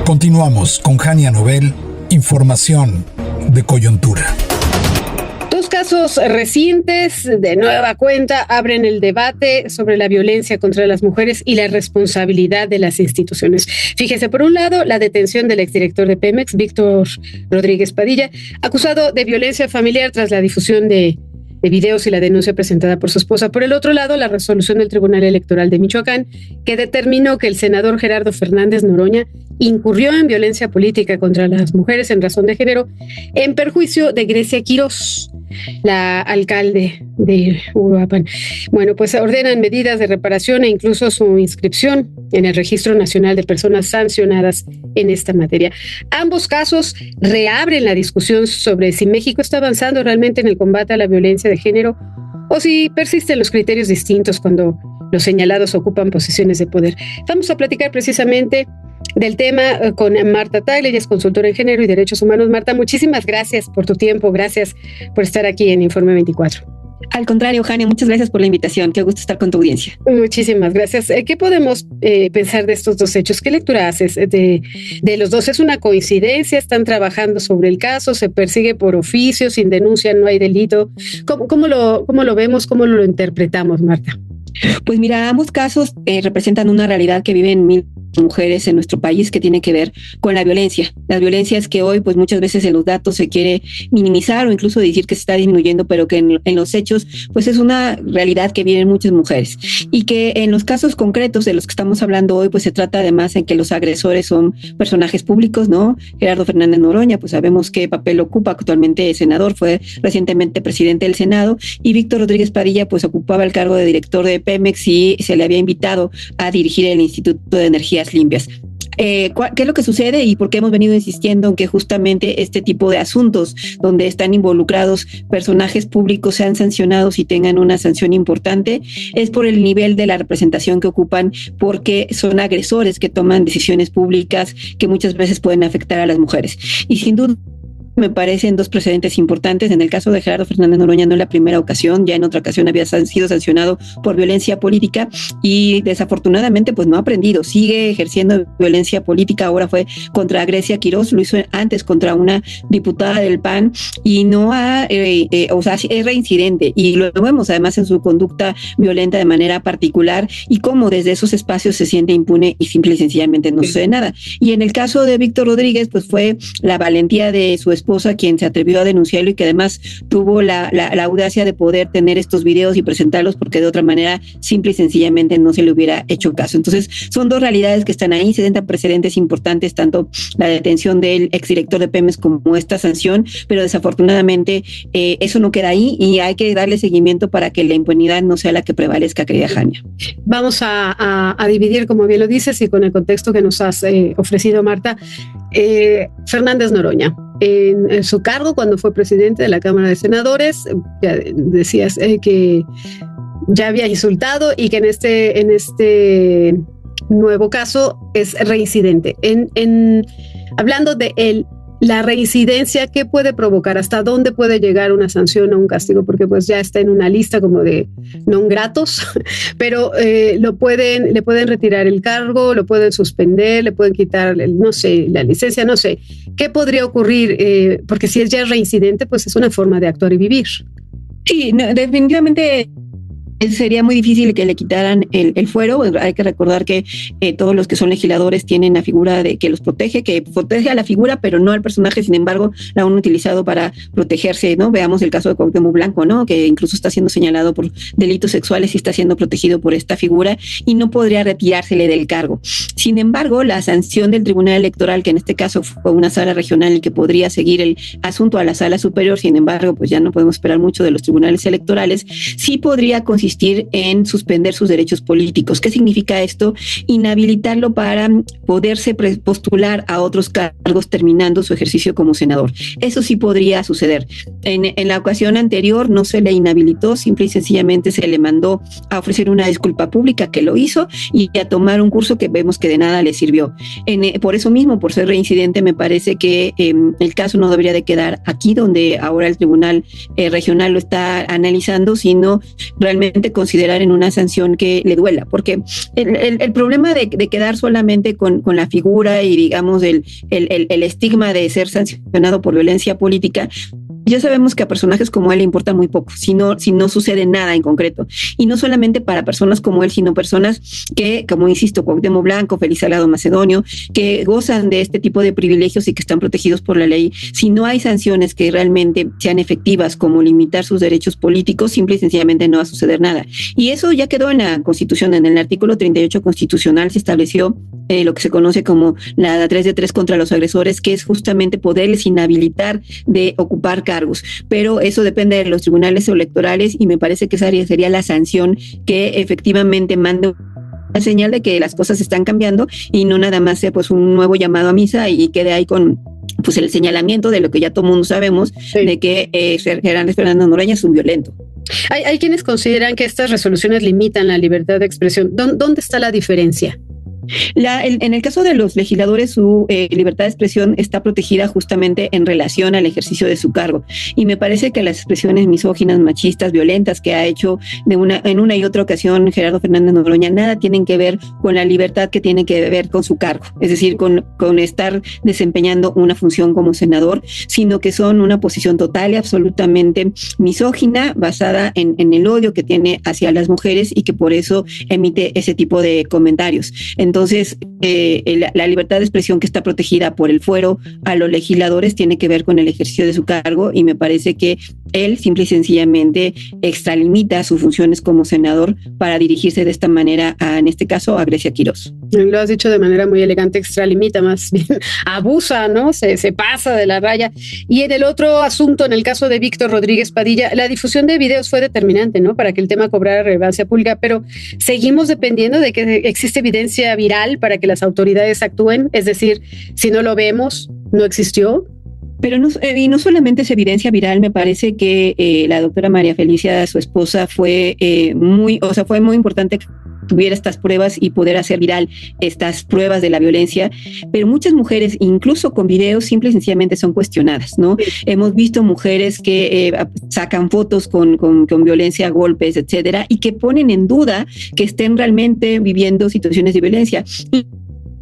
Continuamos con Jania Nobel, información de coyuntura. Dos casos recientes de nueva cuenta abren el debate sobre la violencia contra las mujeres y la responsabilidad de las instituciones. Fíjese, por un lado, la detención del exdirector de Pemex, Víctor Rodríguez Padilla, acusado de violencia familiar tras la difusión de videos y la denuncia presentada por su esposa. Por el otro lado, la resolución del Tribunal Electoral de Michoacán, que determinó que el senador Gerardo Fernández Noroña incurrió en violencia política contra las mujeres en razón de género en perjuicio de Grecia Quirós, la alcalde de Uruapan. Bueno, pues ordenan medidas de reparación e incluso su inscripción en el Registro Nacional de Personas Sancionadas en esta materia. Ambos casos reabren la discusión sobre si México está avanzando realmente en el combate a la violencia de género o si persisten los criterios distintos cuando los señalados ocupan posiciones de poder. Vamos a platicar precisamente del tema con Marta Tagle, ella es consultora en género y derechos humanos. Marta, muchísimas gracias por tu tiempo, gracias por estar aquí en Informe 24. Al contrario, Jania, muchas gracias por la invitación, qué gusto estar con tu audiencia. Muchísimas gracias. ¿Qué podemos pensar de estos dos hechos? ¿Qué lectura haces de los dos? ¿Es una coincidencia? ¿Están trabajando sobre el caso? ¿Se persigue por oficio? ¿Sin denuncia no hay delito? ¿Cómo lo vemos? ¿Cómo lo interpretamos, Marta? Pues mira, ambos casos representan una realidad que viven mil mujeres en nuestro país que tiene que ver con la violencia. Las violencias que hoy pues muchas veces en los datos se quiere minimizar o incluso decir que se está disminuyendo, pero que en los hechos pues es una realidad que viven muchas mujeres y que en los casos concretos de los que estamos hablando hoy pues se trata además en que los agresores son personajes públicos, ¿no? Gerardo Fernández Noroña, pues sabemos qué papel ocupa, actualmente senador, fue recientemente presidente del Senado, y Víctor Rodríguez Padilla pues ocupaba el cargo de director de Pemex y se le había invitado a dirigir el Instituto de Energías Limpias. ¿Qué es lo que sucede y por qué hemos venido insistiendo en que justamente este tipo de asuntos donde están involucrados personajes públicos sean sancionados y tengan una sanción importante? Es por el nivel de la representación que ocupan, porque son agresores que toman decisiones públicas que muchas veces pueden afectar a las mujeres. Y sin duda me parecen dos precedentes importantes. En el caso de Gerardo Fernández Noroña no es la primera ocasión, ya en otra ocasión había sido sancionado por violencia política y desafortunadamente pues no ha aprendido, sigue ejerciendo violencia política. Ahora fue contra Grecia Quirós, lo hizo antes contra una diputada del PAN y no ha, o sea, es reincidente y lo vemos además en su conducta violenta de manera particular y cómo desde esos espacios se siente impune y simple y sencillamente no sucede nada. Y en el caso de Víctor Rodríguez pues fue la valentía de su esposa quien se atrevió a denunciarlo y que además tuvo la audacia de poder tener estos videos y presentarlos, porque de otra manera simple y sencillamente no se le hubiera hecho caso. Entonces son dos realidades que están ahí, se dan precedentes importantes, tanto la detención del exdirector de Pemex como esta sanción, pero desafortunadamente eso no queda ahí y hay que darle seguimiento para que la impunidad no sea la que prevalezca, querida Jania. Vamos a dividir, como bien lo dices, y con el contexto que nos has ofrecido, Marta. Fernández Noroña, en su cargo cuando fue presidente de la Cámara de Senadores, ya decías que ya había insultado y que en este nuevo caso es reincidente. Hablando de la reincidencia, ¿qué puede provocar? ¿Hasta dónde puede llegar una sanción o un castigo? Porque pues ya está en una lista como de non gratos, pero le pueden retirar el cargo, lo pueden suspender, le pueden quitar, no sé, la licencia, no sé. ¿Qué podría ocurrir? Porque si es ya reincidente, pues es una forma de actuar y vivir. Sí, no, definitivamente sería muy difícil que le quitaran el fuero. Hay que recordar que todos los que son legisladores tienen la figura de que los protege, que protege a la figura, pero no al personaje. Sin embargo, la han utilizado para protegerse, ¿no? Veamos el caso de Cuauhtémoc Blanco, ¿no? Que incluso está siendo señalado por delitos sexuales y está siendo protegido por esta figura y no podría retirársele del cargo. Sin embargo, la sanción del Tribunal Electoral, que en este caso fue una sala regional y que podría seguir el asunto a la sala superior, sin embargo, pues ya no podemos esperar mucho de los tribunales electorales, sí podría consistir en suspender sus derechos políticos. ¿Qué significa esto? Inhabilitarlo para poderse postular a otros cargos terminando su ejercicio como senador. Eso sí podría suceder. En la ocasión anterior no se le inhabilitó, simple y sencillamente se le mandó a ofrecer una disculpa pública, que lo hizo, y a tomar un curso que vemos que de nada le sirvió. Por eso mismo, por ser reincidente, me parece que el caso no debería de quedar aquí, donde ahora el Tribunal Regional lo está analizando, sino realmente realmente considerar en una sanción que le duela, porque el problema de quedar solamente con la figura y digamos el estigma de ser sancionado por violencia política, ya sabemos que a personajes como él le importa muy poco, si no sucede nada en concreto. Y no solamente para personas como él, sino personas que, como insisto, Cuauhtémoc Blanco, Félix Salgado Macedonio, que gozan de este tipo de privilegios y que están protegidos por la ley. Si no hay sanciones que realmente sean efectivas, como limitar sus derechos políticos, simple y sencillamente no va a suceder nada. Y eso ya quedó en la Constitución. En el artículo 38 constitucional se estableció lo que se conoce como la 3 de 3 contra los agresores, que es justamente poderles inhabilitar de ocupar cargos, pero eso depende de los tribunales electorales y me parece que esa sería la sanción que efectivamente mande una señal de que las cosas están cambiando y no nada más sea pues un nuevo llamado a misa y quede ahí con pues el señalamiento de lo que ya todo el mundo sabemos, sí, de que Fernando Noroña es un violento. Hay quienes consideran que estas resoluciones limitan la libertad de expresión. ¿Dónde está la diferencia? En el caso de los legisladores, su libertad de expresión está protegida justamente en relación al ejercicio de su cargo. Y me parece que las expresiones misóginas, machistas, violentas que ha hecho en una y otra ocasión Gerardo Fernández Noroña nada tienen que ver con la libertad que tiene que ver con su cargo, es decir, con estar desempeñando una función como senador, sino que son una posición total y absolutamente misógina, basada en el odio que tiene hacia las mujeres y que por eso emite ese tipo de comentarios. Entonces, la libertad de expresión que está protegida por el fuero a los legisladores tiene que ver con el ejercicio de su cargo y me parece que él simple y sencillamente extralimita sus funciones como senador para dirigirse de esta manera en este caso, a Grecia Quirós. Lo has dicho de manera muy elegante, extralimita, más bien abusa, ¿no? Se pasa de la raya. Y en el otro asunto, en el caso de Víctor Rodríguez Padilla, la difusión de videos fue determinante, ¿no? Para que el tema cobrara relevancia pública, pero seguimos dependiendo de que existe evidencia viral para que las autoridades actúen, es decir, si no lo vemos, no existió. Pero y no solamente es evidencia viral, me parece que la doctora María Felicia, su esposa, fue muy importante que tuviera estas pruebas y poder hacer viral estas pruebas de la violencia, pero muchas mujeres, incluso con videos, simple y sencillamente son cuestionadas, ¿no? Sí. Hemos visto mujeres que sacan fotos con violencia, golpes, etcétera, y que ponen en duda que estén realmente viviendo situaciones de violencia.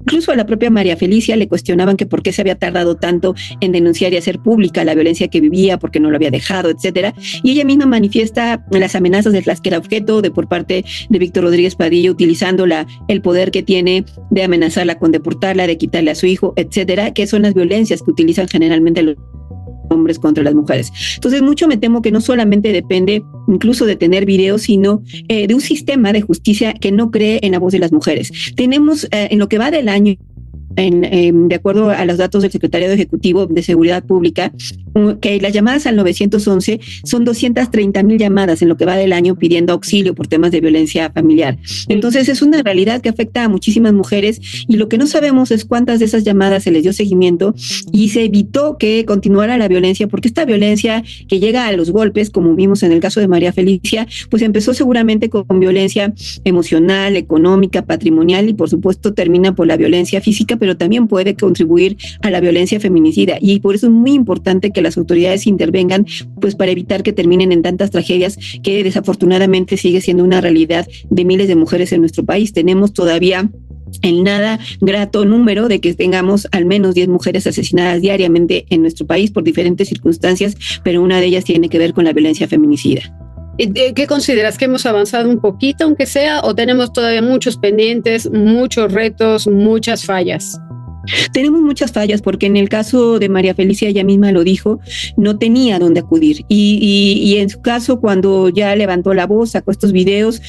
Incluso a la propia María Felicia le cuestionaban que por qué se había tardado tanto en denunciar y hacer pública la violencia que vivía, porque no lo había dejado, etcétera. Y ella misma manifiesta las amenazas de las que era objeto por parte de Víctor Rodríguez Padilla, utilizando el poder que tiene de amenazarla con deportarla, de quitarle a su hijo, etcétera, que son las violencias que utilizan generalmente los hombres contra las mujeres. Entonces, mucho me temo que no solamente depende incluso de tener videos, sino de un sistema de justicia que no cree en la voz de las mujeres. Tenemos, en lo que va del año, de acuerdo a los datos del Secretariado Ejecutivo de Seguridad Pública, que las llamadas al 911 son 230,000 llamadas en lo que va del año pidiendo auxilio por temas de violencia familiar. Entonces es una realidad que afecta a muchísimas mujeres y lo que no sabemos es cuántas de esas llamadas se les dio seguimiento y se evitó que continuara la violencia, porque esta violencia que llega a los golpes, como vimos en el caso de María Felicia, pues empezó seguramente con violencia emocional, económica, patrimonial y por supuesto termina por la violencia física, pero también puede contribuir a la violencia feminicida y por eso es muy importante que las autoridades intervengan pues para evitar que terminen en tantas tragedias que desafortunadamente sigue siendo una realidad de miles de mujeres en nuestro país. Tenemos todavía el nada grato número de que tengamos al menos 10 mujeres asesinadas diariamente en nuestro país por diferentes circunstancias, pero una de ellas tiene que ver con la violencia feminicida. ¿Qué consideras? ¿Que hemos avanzado un poquito, aunque sea, o tenemos todavía muchos pendientes, muchos retos, muchas fallas? Tenemos muchas fallas porque en el caso de María Felicia, ella misma lo dijo, no tenía dónde acudir y en su caso cuando ya levantó la voz, sacó estos videos,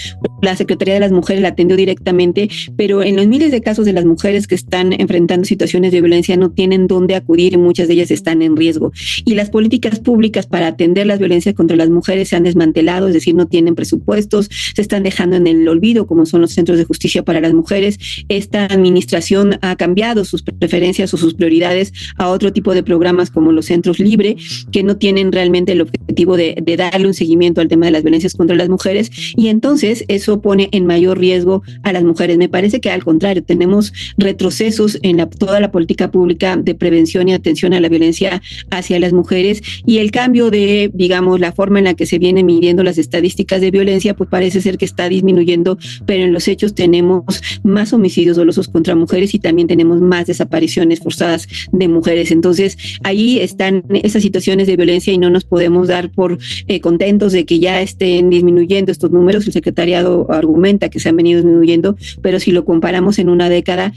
la Secretaría de las Mujeres la atendió directamente, pero en los miles de casos de las mujeres que están enfrentando situaciones de violencia no tienen dónde acudir y muchas de ellas están en riesgo y las políticas públicas para atender las violencias contra las mujeres se han desmantelado, es decir, no tienen presupuestos, se están dejando en el olvido como son los centros de justicia para las mujeres. Esta administración ha cambiado sus preferencias o sus prioridades a otro tipo de programas como los centros Libre, que no tienen realmente el objetivo de darle un seguimiento al tema de las violencias contra las mujeres, y entonces eso pone en mayor riesgo a las mujeres. Me parece que al contrario, tenemos retrocesos en toda la política pública de prevención y atención a la violencia hacia las mujeres, y el cambio de, digamos, la forma en la que se vienen midiendo las estadísticas de violencia, pues parece ser que está disminuyendo, pero en los hechos tenemos más homicidios dolosos contra mujeres y también tenemos más desapariciones forzadas de mujeres. Entonces, ahí están esas situaciones de violencia y no nos podemos dar por contentos de que ya estén disminuyendo estos números. El secretariado argumenta que se han venido disminuyendo, pero si lo comparamos en una década,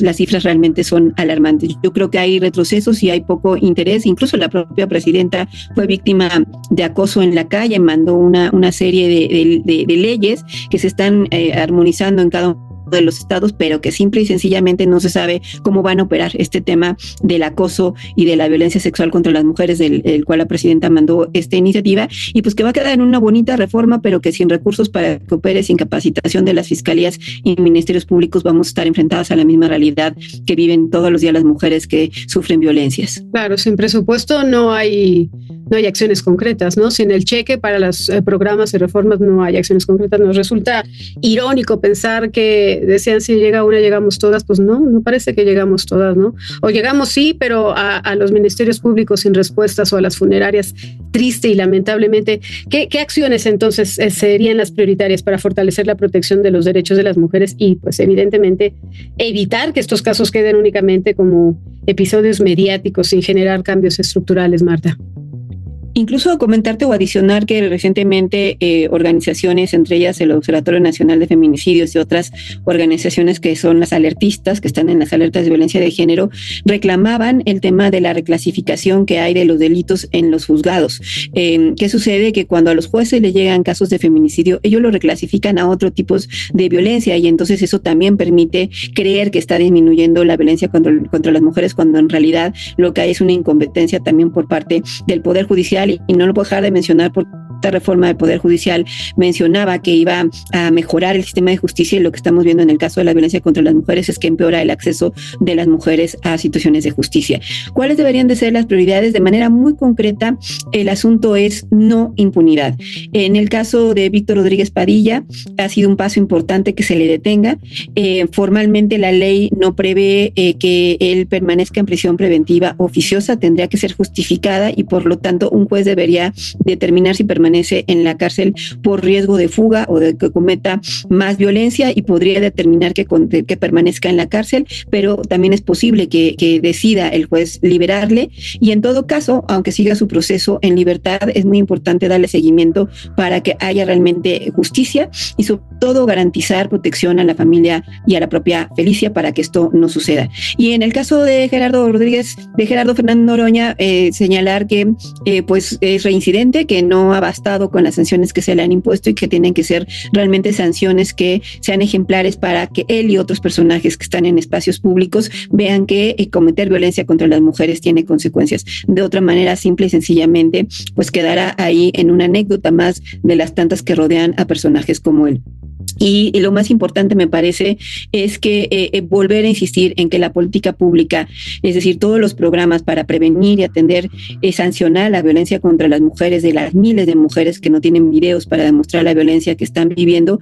las cifras realmente son alarmantes. Yo creo que hay retrocesos y hay poco interés. Incluso la propia presidenta fue víctima de acoso en la calle, mandó una serie de leyes que se están armonizando en cada uno de los estados, pero que simple y sencillamente no se sabe cómo van a operar este tema del acoso y de la violencia sexual contra las mujeres, del cual la presidenta mandó esta iniciativa, y pues que va a quedar en una bonita reforma, pero que sin recursos para que opere, sin capacitación de las fiscalías y ministerios públicos, vamos a estar enfrentadas a la misma realidad que viven todos los días las mujeres que sufren violencias. Claro, sin presupuesto no hay acciones concretas, ¿no? Sin el cheque para los programas y reformas no hay acciones concretas. Nos resulta irónico pensar que decían si llega una, llegamos todas. Pues no parece que llegamos todas, ¿no? O llegamos sí, pero a los ministerios públicos sin respuestas, o a las funerarias, triste y lamentablemente. ¿Qué acciones entonces serían las prioritarias para fortalecer la protección de los derechos de las mujeres y pues evidentemente evitar que estos casos queden únicamente como episodios mediáticos sin generar cambios estructurales, Marta? Incluso comentarte o adicionar que recientemente organizaciones, entre ellas el Observatorio Nacional de Feminicidios y otras organizaciones que son las alertistas, que están en las alertas de violencia de género, reclamaban el tema de la reclasificación que hay de los delitos en los juzgados. ¿Qué sucede? Que cuando a los jueces les llegan casos de feminicidio, ellos lo reclasifican a otros tipos de violencia, y entonces eso también permite creer que está disminuyendo la violencia contra las mujeres, cuando en realidad lo que hay es una incompetencia también por parte del Poder Judicial. Y no lo puedo dejar de mencionar porque esta reforma del Poder Judicial mencionaba que iba a mejorar el sistema de justicia, y lo que estamos viendo en el caso de la violencia contra las mujeres es que empeora el acceso de las mujeres a situaciones de justicia. ¿Cuáles deberían de ser las prioridades? De manera muy concreta, el asunto es no impunidad. En el caso de Víctor Rodríguez Padilla, ha sido un paso importante que se le detenga. Formalmente la ley no prevé que él permanezca en prisión preventiva oficiosa, tendría que ser justificada, y por lo tanto un juez debería determinar si permanece en la cárcel por riesgo de fuga o de que cometa más violencia, y podría determinar que permanezca en la cárcel, pero también es posible que decida el juez liberarle, y en todo caso, aunque siga su proceso en libertad, es muy importante darle seguimiento para que haya realmente justicia, y sobre todo garantizar protección a la familia y a la propia Felicia para que esto no suceda. Y en el caso de Gerardo Fernández Noroña, señalar que pues es reincidente, que no ha bastado con las sanciones que se le han impuesto, y que tienen que ser realmente sanciones que sean ejemplares para que él y otros personajes que están en espacios públicos vean que cometer violencia contra las mujeres tiene consecuencias. De otra manera, simple y sencillamente, pues quedará ahí en una anécdota más de las tantas que rodean a personajes como él. Y lo más importante, me parece, es que volver a insistir en que la política pública, es decir, todos los programas para prevenir y atender, sancionar la violencia contra las mujeres, de las miles de mujeres que no tienen videos para demostrar la violencia que están viviendo,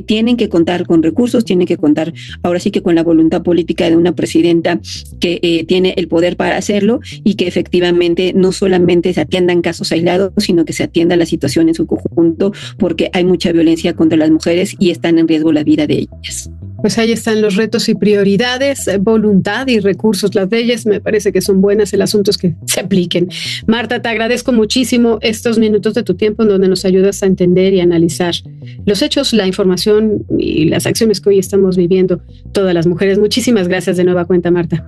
tienen que contar con recursos, tienen que contar ahora sí que con la voluntad política de una presidenta que tiene el poder para hacerlo, y que efectivamente no solamente se atiendan casos aislados, sino que se atienda la situación en su conjunto, porque hay mucha violencia contra las mujeres y están en riesgo la vida de ellas. Pues ahí están los retos y prioridades, voluntad y recursos. Las leyes me parece que son buenas, el asunto es que se apliquen. Marta, te agradezco muchísimo estos minutos de tu tiempo en donde nos ayudas a entender y analizar los hechos, la información y las acciones que hoy estamos viviendo todas las mujeres. Muchísimas gracias de nueva cuenta, Marta.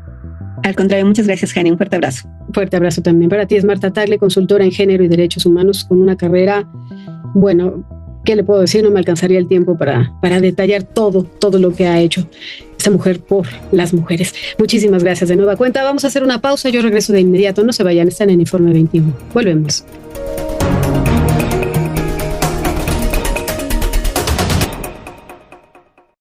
Al contrario, muchas gracias, Jani. Un fuerte abrazo. Fuerte abrazo también para ti. Es Marta Tagle, consultora en género y derechos humanos, con una carrera, bueno, ¿qué le puedo decir? No me alcanzaría el tiempo para detallar todo lo que ha hecho esta mujer por las mujeres. Muchísimas gracias de nueva cuenta. Vamos a hacer una pausa. Yo regreso de inmediato. No se vayan, están en Informe 21. Volvemos.